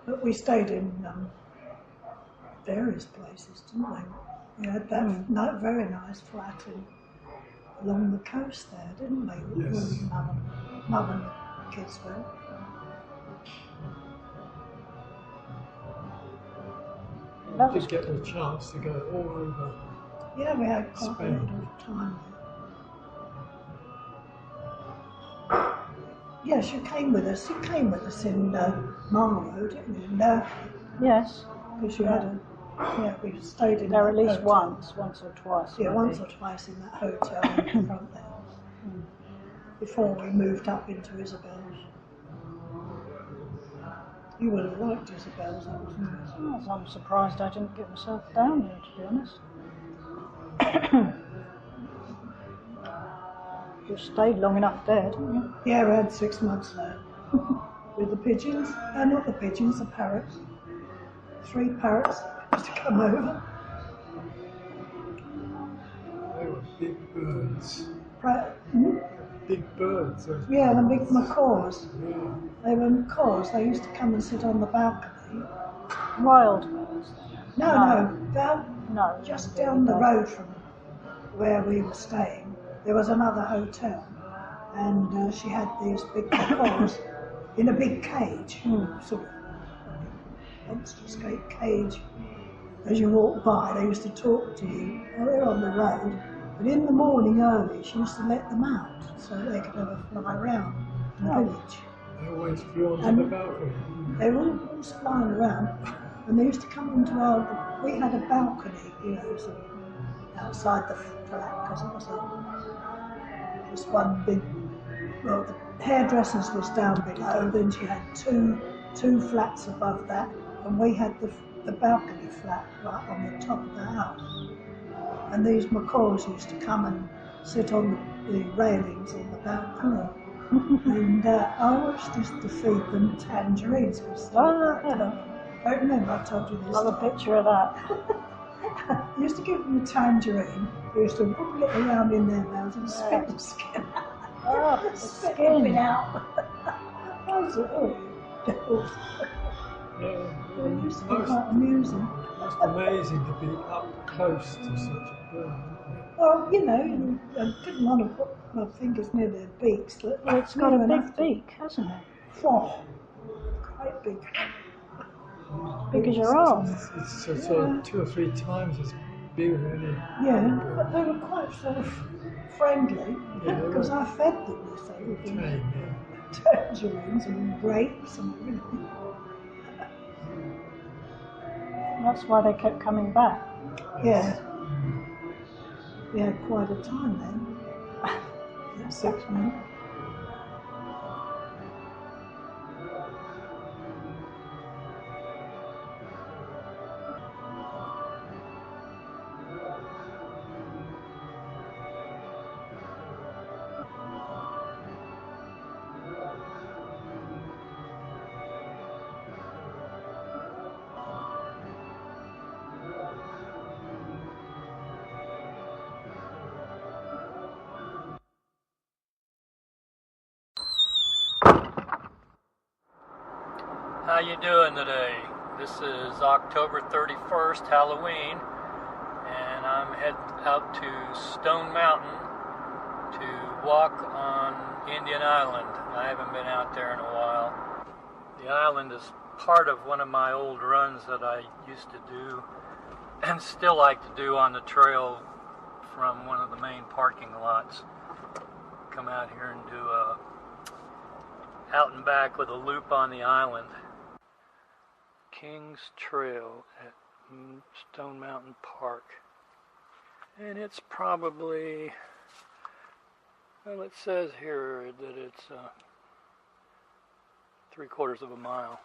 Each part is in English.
But we stayed in various places, didn't we? We had that very nice flat along the coast there, didn't we? Yes. Mum and the kids went. We did get the chance to go all over. Yeah, we had quite Spain. a lot of time there. Yes, you came with us. You came with us in Marlow, didn't you? No. Yes. Because you had we stayed in There that at least hotel. once or twice. Yeah, maybe. once or twice in that hotel in the front there. Before we moved up into Isabel's. You would have liked Isabel's, that was nice. Oh, I'm surprised I didn't get myself down there, to be honest. You stayed long enough there, didn't you? Yeah, we had 6 months there. With the pigeons. Not the pigeons, the parrots. 3 parrots used to come over. They were big birds. Big birds. Yeah, the big macaws. Yeah. They were macaws. They used to come and sit on the balcony. Wild birds. No, just down the road from where we were staying, there was another hotel, and she had these big macaws in a big cage, sort of obfuscate cage. As you walk by, they used to talk to you while they're on the road, but in the morning early, she used to let them out so they could have a fly around the village. They always flew onto the balcony. They were always flying around, and they used to come into we had a balcony, sort of outside the flat, because it was one big, the hairdressers was down below, then she had two flats above that, and we had the balcony flat right on the top of the house. And these macaws used to come and sit on the railings on the balcony. And I always used to feed them tangerines. I don't remember I told you this. I've a picture of that. I used to give them a tangerine. We used to wobble it around in their mouths and spit the skin out. Oh, the skin out. That was Yeah. It used to be quite amusing. It's amazing to be up close to such a bird. Well, I didn't want to put my fingers near their beaks. Well, it's got a big beak, hasn't it? Oh, quite big. Big as your arm. It's sort of 2 or 3 times as big as any. Yeah, but they were quite sort of friendly because I fed them, with tangerines and grapes and everything. That's why they kept coming back. Yeah. We had quite a time then. 6 months. How you doing today? This is October 31st, Halloween, and I'm heading out to Stone Mountain to walk on Indian Island. I haven't been out there in a while. The island is part of one of my old runs that I used to do and still like to do on the trail from one of the main parking lots. Come out here and do a out and back with a loop on the island. King's Trail at Stone Mountain Park. And it's probably, well, it says here that it's 3/4 of a mile.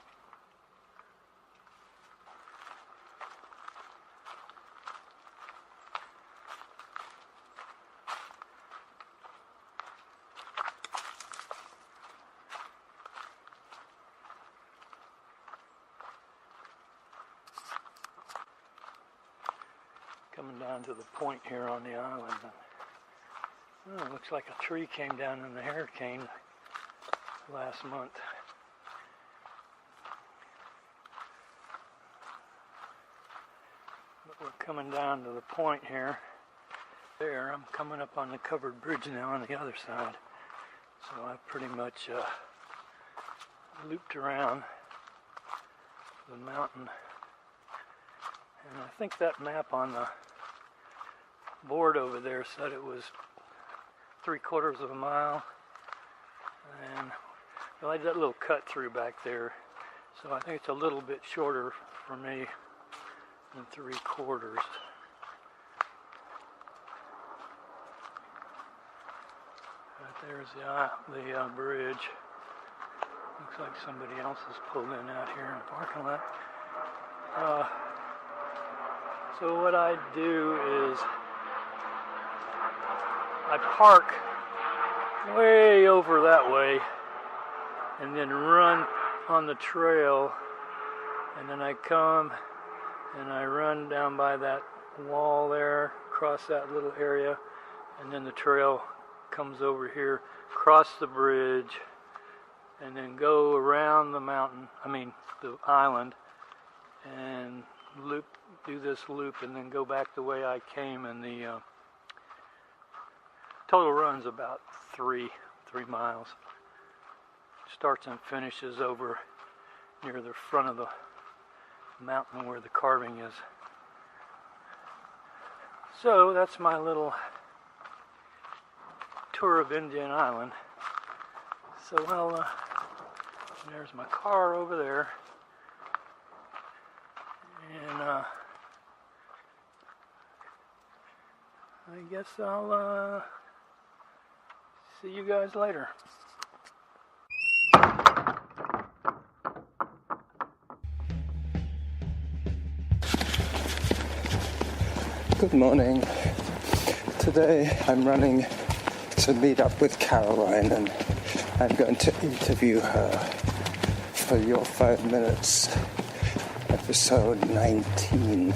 Coming down to the point here on the island. Oh, it looks like a tree came down in the hurricane last month. We're coming down to the point here. There, I'm coming up on the covered bridge now on the other side. So I've pretty much looped around the mountain. And I think that map on the board over there said it was 3/4 of a mile. And well, I did that little cut through back there. So I think it's a little bit shorter for me than 3/4. Right there's the bridge. Looks like somebody else has pulled in out here in the parking lot. So what I do is I park way over that way and then run on the trail, and then I come and I run down by that wall there, across that little area, and then the trail comes over here, cross the bridge, and then go around the mountain, the island, and do this loop, and then go back the way I came. And the total run's about 3 miles. Starts and finishes over near the front of the mountain where the carving is. So that's my little tour of Indian Island. So there's my car over there, and I guess I'll see you guys later. Good morning. Today I'm running to meet up with Caroline, and I'm going to interview her for Your 5 Minutes, episode 19.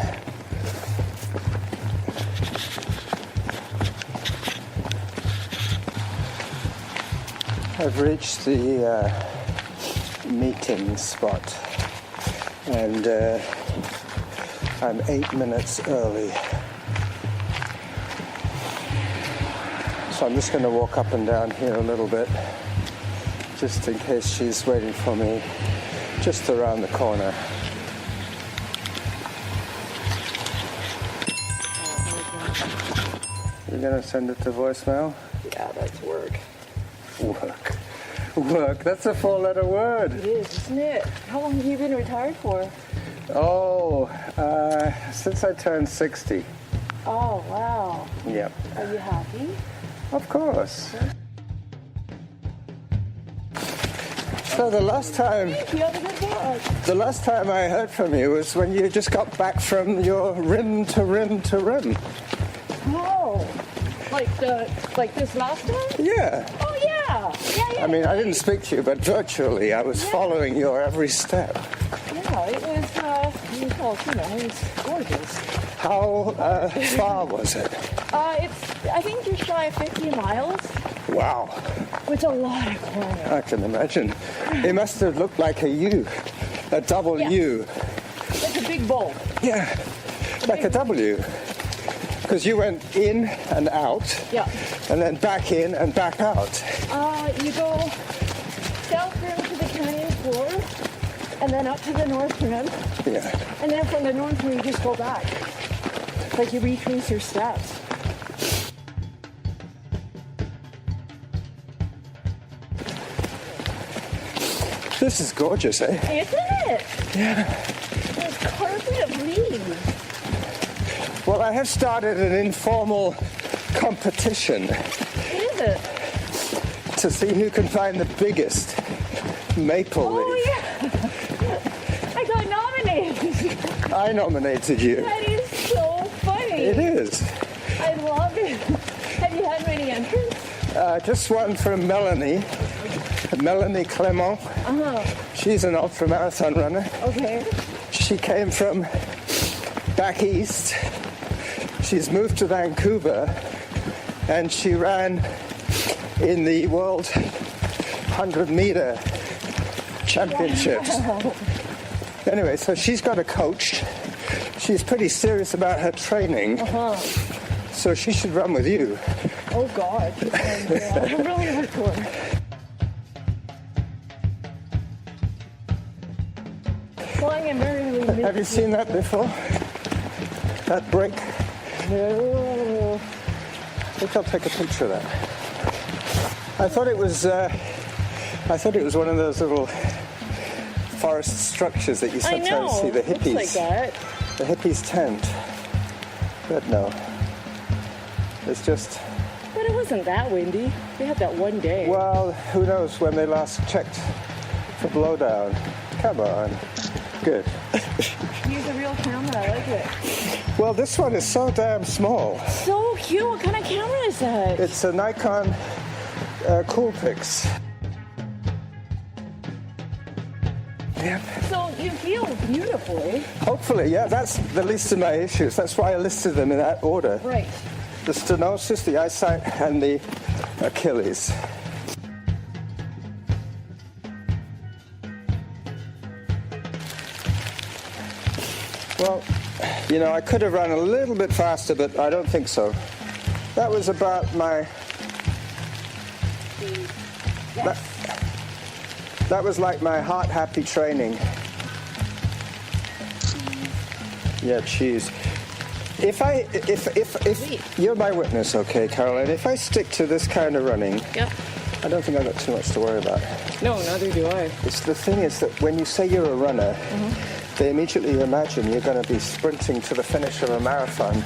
I've reached the meeting spot, and I'm 8 minutes early. So I'm just going to walk up and down here a little bit, just in case she's waiting for me just around the corner. You're going to send it to voicemail? Yeah, that's work. Work, that's a 4-letter word. It is, isn't it? How long have you been retired for? Oh, since I turned 60. Oh, wow. Yep. Are you happy? Of course. So the last time I heard from you was when you just got back from your rim to rim to rim. Oh, like this last time? Yeah. Oh, yeah. I mean, I didn't speak to you, but virtually I was following your every step. Yeah, it was gorgeous. How far was it? I think just shy of 50 miles. Wow. With a lot of climbing. I can imagine. It must have looked like a U, a double U. Like a big bowl. Yeah, like a W. Because you went in and out, Yeah. and then back in and back out. You go south rim to the canyon floor, and then up to the north rim, Yeah. and then from the north rim you just go back. Like you retrace your steps. This is gorgeous, eh? Isn't it? Yeah. There's carpet of leaves. Well, I have started an informal competition Is it? to see who can find the biggest maple Oh, leaf. yeah. I got nominated. I nominated you. That is so funny. It is. I love it. Have you had many entrants? Just one from Melanie Clement. She's an ultramarathon runner. Okay. She came from back east. She's moved to Vancouver, and she ran in the World 100-meter championships. Wow. Anyway, so she's got a coach. she's pretty serious about her training. So she should run with you. Oh God. I'm really hardcore. Flying in very really Have you seen that before? That break? No. I think I'll take a picture of that. I thought it was one of those little forest structures that you I sometimes know. see, the hippies. Looks like that. The hippies' tent. But no. It's just, But it wasn't that windy. We had that one day. well, who knows when they last checked for blowdown. Come on. Good. Use a real camera. I like it. Well, this one is so damn small. So cute. What kind of camera is that? It's a Nikon Coolpix. Yep. So you feel beautifully. Hopefully, yeah, that's the least of my issues. That's why I listed them in that order. Right. The stenosis, the eyesight, and the Achilles. Well, you know, I could have run a little bit faster, but I don't think so. That was about my... That was like my heart-happy training. Yeah, cheese. If you're my witness, okay, Caroline, if I stick to this kind of running, Yep. I don't think I've got too much to worry about. No, neither do I. It's the thing is that when you say you're a runner, they immediately imagine you're going to be sprinting to the finish of a marathon,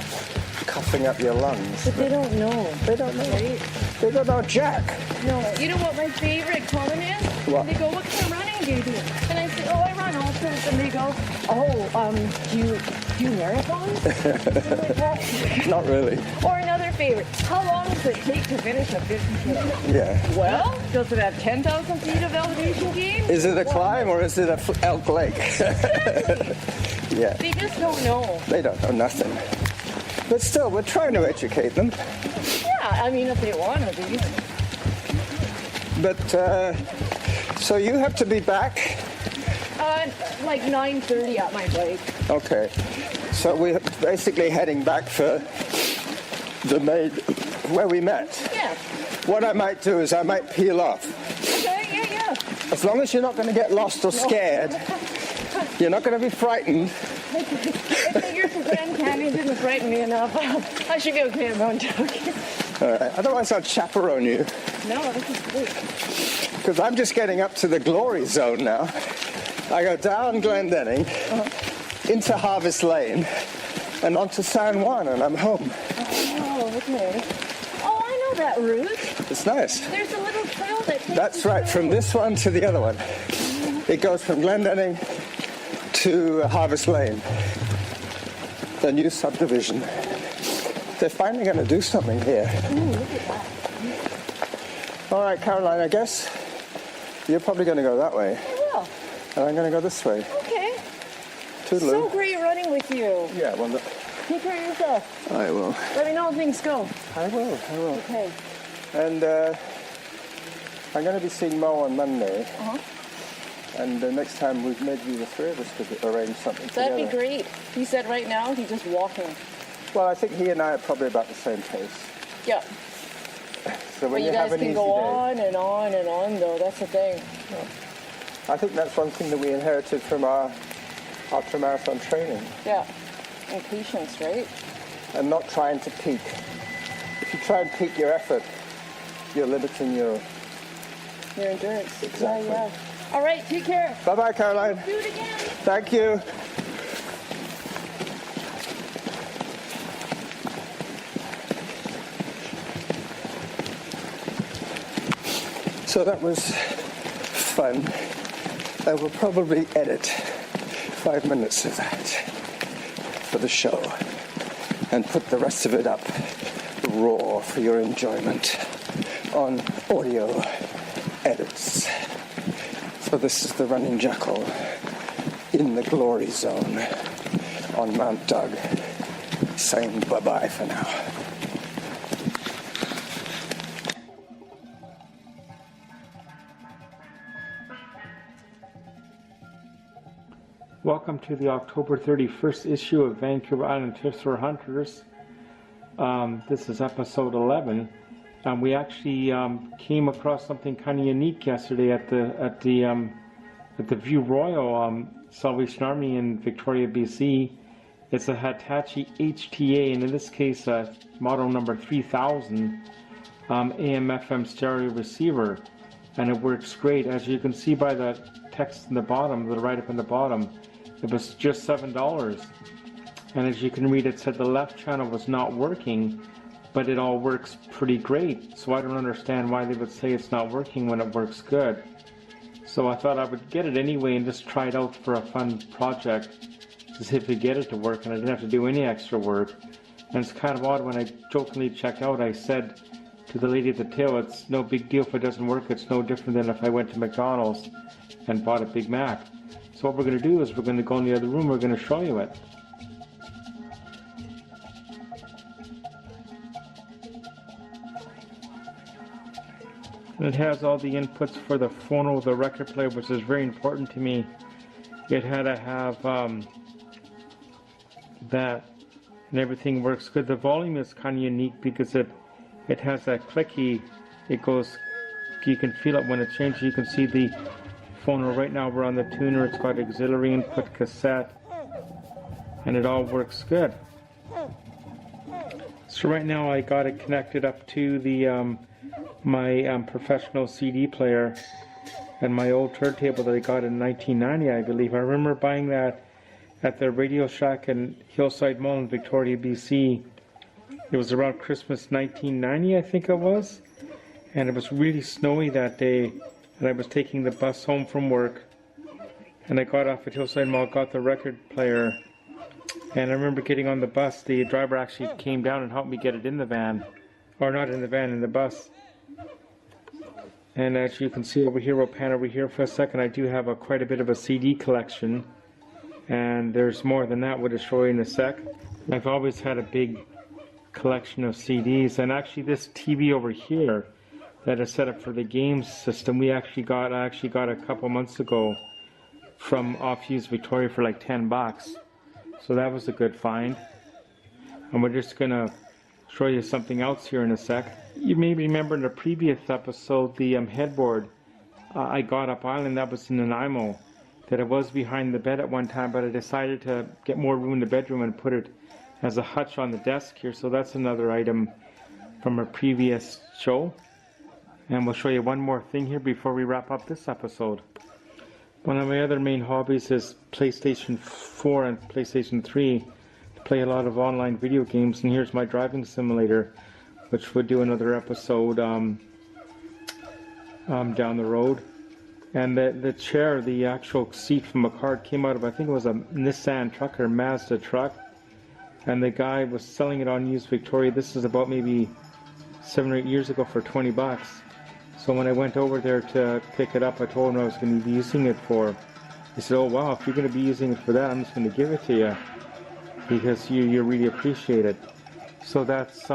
coughing up your lungs. But they don't know. They don't know. Right? They don't know Jack. No. You know what my favorite comment is? What? They go, what kind of running do you do? And I say, oh, I run ultras. And they go, oh, do you marathons? Like that. Not really. Or another favorite, how long does it take to finish a 50K? Yeah. Well, does it have 10,000 feet of elevation gain? Is it a climb or is it a elk lake? Yeah. They just don't know. They don't know nothing. But still, we're trying to educate them. Yeah, I mean, if they want to be. But, so you have to be back? Like 9:30 at my bike. Okay. So we're basically heading back for the maid where we met. Yeah. What I might do is I might peel off. Okay, yeah. As long as you're not going to get lost or scared, you're not going to be frightened. I figured the Grand Canyon didn't frighten me enough. I should be okay at Mount Joking. All right. Otherwise, I'll chaperone you. No, this is good. Because I'm just getting up to the glory zone now. I go down Glendenning, into Harvest Lane, and onto San Juan, and I'm home. Oh, okay. Oh, I know that route. It's nice. There's a little trail that takes That's you right, through. from this one to the other one. It goes from Glendenning to Harvest Lane, the new subdivision. They're finally going to do something here. Ooh, look at that. All right, Caroline, I guess you're probably going to go that way, I will. and I'm going to go this way. Okay. Toodaloo. So great running with you. Yeah, well, Take care of yourself. I will. Let me know how things go. I will. Okay. And I'm going to be seeing Mo on Monday. And next time, maybe the three of us could arrange something That'd together. be great. He said right now he's just walking. Well, I think he and I are probably about the same pace. Yeah. So But when you you have guys an can easy go day, on and on and on, though. That's the thing. I think that's one thing that we inherited from our ultramarathon training, Yeah. And patience, right? and not trying to peak. If you try and peak your effort, you're limiting your... Your endurance. Exactly. Yeah. All right. Take care. Bye-bye, Caroline. Do it again. Thank you. So that was fun. I will probably edit 5 minutes of that for the show and put the rest of it up raw for your enjoyment on audio edits. So this is the Running Jackal in the glory zone on Mount Doug, saying bye-bye for now. Welcome to the October 31st issue of Vancouver Island Tips for Hunters. This is episode 11. We actually came across something kind of unique yesterday at the View Royal Salvation Army in Victoria, BC. It's a Hitachi HTA, and in this case, model number 3000 AM/FM stereo receiver, and it works great. As you can see by the text in the bottom, the write-up in the bottom, it was just $7. And as you can read, it said the left channel was not working, but it all works pretty great. So I don't understand why they would say it's not working when it works good. So I thought I would get it anyway and just try it out for a fun project to see if we get it to work, and I didn't have to do any extra work. And it's kind of odd, when I jokingly checked out, I said to the lady at the till, it's no big deal if it doesn't work. It's no different than if I went to McDonald's and bought a Big Mac. So what we're going to do is we're going to go in the other room, we're going to show you it. And it has all the inputs for the phono, the record player, which is very important to me. It had to have that, and everything works good. The volume is kind of unique because it has that clicky. It goes, you can feel it when it changes. You can see the phono. Right now we're on the tuner. It's got auxiliary input, cassette, and it all works good. So right now I got it connected up to the my professional CD player and my old turntable that I got in 1990, I believe. I remember buying that at the Radio Shack in Hillside Mall in Victoria, BC. It was around Christmas 1990, I think it was. And it was really snowy that day, and I was taking the bus home from work. And I got off at Hillside Mall, got the record player, and I remember getting on the bus. The driver actually came down and helped me get it in the van. Or not in the van, in the bus. And as you can see over here, we'll pan over here for a second. I do have quite a bit of a CD collection, and there's more than that, we'll show you in a sec. I've always had a big collection of CDs, and actually this TV over here that is set up for the games system, I actually got a couple months ago from Off Use Victoria for like $10. So that was a good find. And we're just gonna show you something else here in a sec. You may remember in a previous episode the headboard I got up island, that was in Nanaimo, that it was behind the bed at one time, but I decided to get more room in the bedroom and put it as a hutch on the desk here. So that's another item from a previous show. And we'll show you one more thing here before we wrap up this episode. One of my other main hobbies is PlayStation 4 and PlayStation 3. To play a lot of online video games, and here's my driving simulator, which we'll do another episode down the road. And the chair, the actual seat from a car, came out of, I think it was a Nissan truck or Mazda truck, and the guy was selling it on Used Victoria. This is about maybe 7 or 8 years ago for $20. So when I went over there to pick it up, I told him I was going to be using it for. He said, "Oh wow, if you're going to be using it for that, I'm just going to give it to you because you really appreciate it." So that's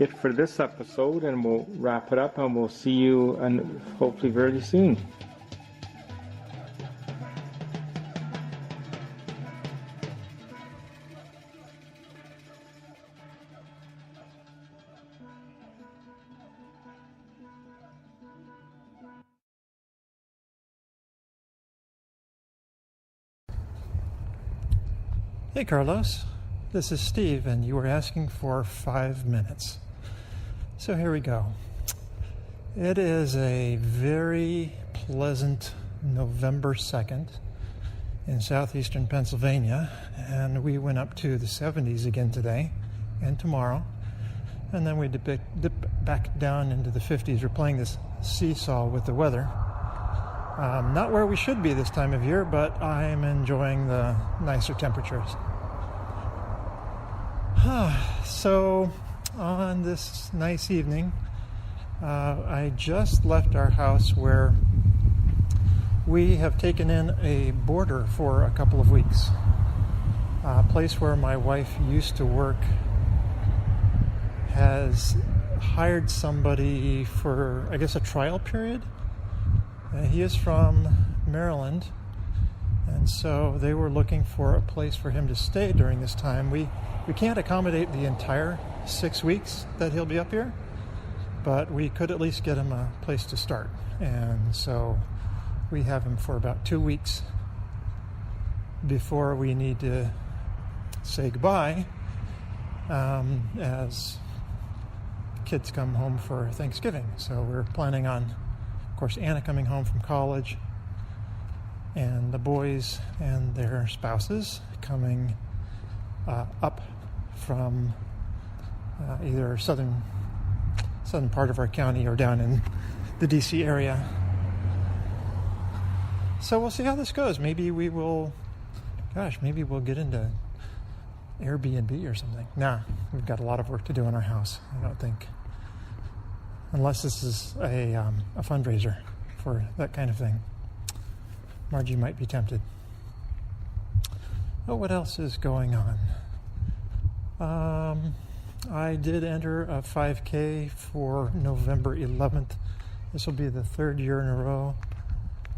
it for this episode, and we'll wrap it up, and we'll see you and hopefully very soon. Hey Carlos, this is Steve, and you were asking for 5 minutes. So here we go. It is a very pleasant November 2nd in southeastern Pennsylvania, and we went up to the 70s again today and tomorrow, and then we dip back down into the 50s. We're playing this seesaw with the weather. Not where we should be this time of year, but I'm enjoying the nicer temperatures. So, on this nice evening, I just left our house where we have taken in a boarder for a couple of weeks. A place where my wife used to work has hired somebody for, I guess, a trial period. He is from Maryland, And so they were looking for a place for him to stay during this time. We can't accommodate the entire 6 weeks that he'll be up here, but we could at least get him a place to start. And so we have him for about 2 weeks before we need to say goodbye, as kids come home for Thanksgiving. So we're planning on, of course, Anna coming home from college, and the boys and their spouses coming up from either southern part of our county or down in the DC area. So we'll see how this goes. Maybe we'll get into Airbnb or something. Nah, we've got a lot of work to do in our house, I don't think. Unless this is a fundraiser for that kind of thing. Margie might be tempted. Oh, what else is going on? I did enter a 5K for November 11th. This will be the third year in a row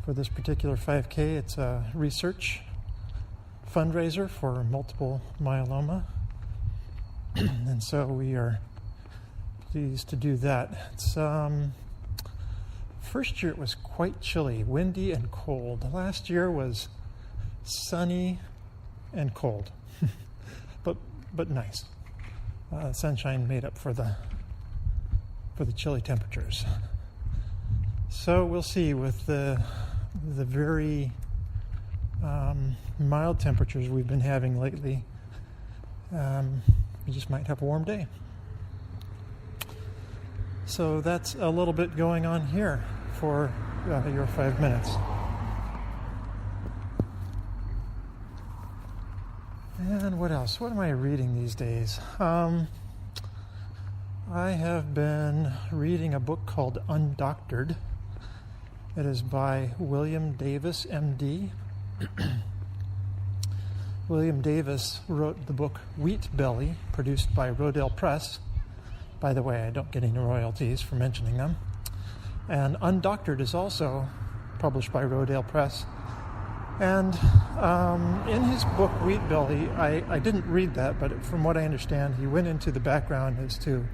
for this particular 5K. It's a research fundraiser for multiple myeloma. And so we are pleased to do that. It's first year it was quite chilly, windy and cold. Last year was sunny and cold, but nice. Sunshine made up for the chilly temperatures. So we'll see with the very mild temperatures we've been having lately. We just might have a warm day. So that's a little bit going on here for your 5 minutes. And what else? What am I reading these days? I have been reading a book called Undoctored. It is by William Davis, MD. William Davis wrote the book Wheat Belly, produced by Rodale Press. By the way, I don't get any royalties for mentioning them. And Undoctored is also published by Rodale Press. And in his book Wheat Belly, I didn't read that, but from what I understand, he went into the background as to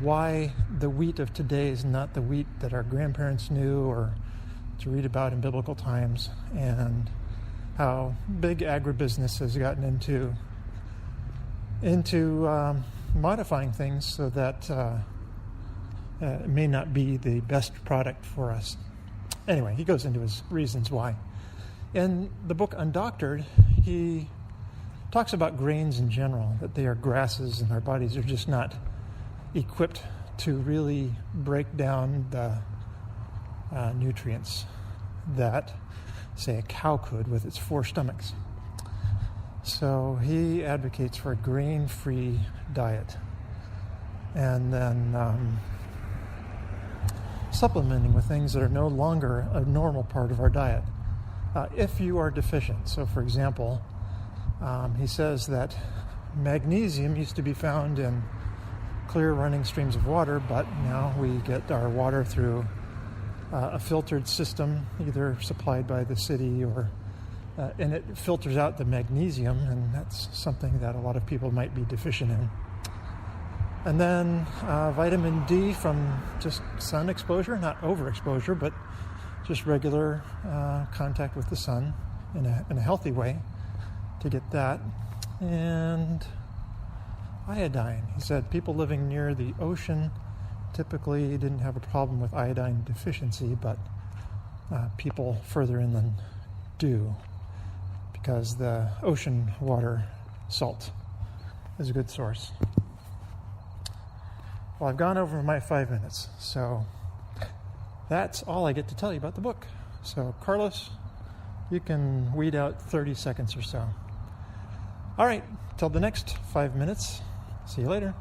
why the wheat of today is not the wheat that our grandparents knew or to read about in biblical times, and how big agribusiness has gotten into modifying things so that it may not be the best product for us. Anyway, he goes into his reasons why. In the book Undoctored, he talks about grains in general, that they are grasses and our bodies are just not equipped to really break down the nutrients that, say, a cow could with its 4 stomachs. So he advocates for a grain-free diet, and then supplementing with things that are no longer a normal part of our diet if you are deficient. So, for example, he says that magnesium used to be found in clear running streams of water, but now we get our water through a filtered system, either supplied by the city or and it filters out the magnesium, and that's something that a lot of people might be deficient in. And then vitamin D from just sun exposure, not overexposure, but just regular contact with the sun in a healthy way to get that. And iodine. He said people living near the ocean typically didn't have a problem with iodine deficiency, but people further inland do, because the ocean water salt is a good source. Well, I've gone over my 5 minutes, so that's all I get to tell you about the book. So, Carlos, you can weed out 30 seconds or so. All right, till the next 5 minutes. See you later.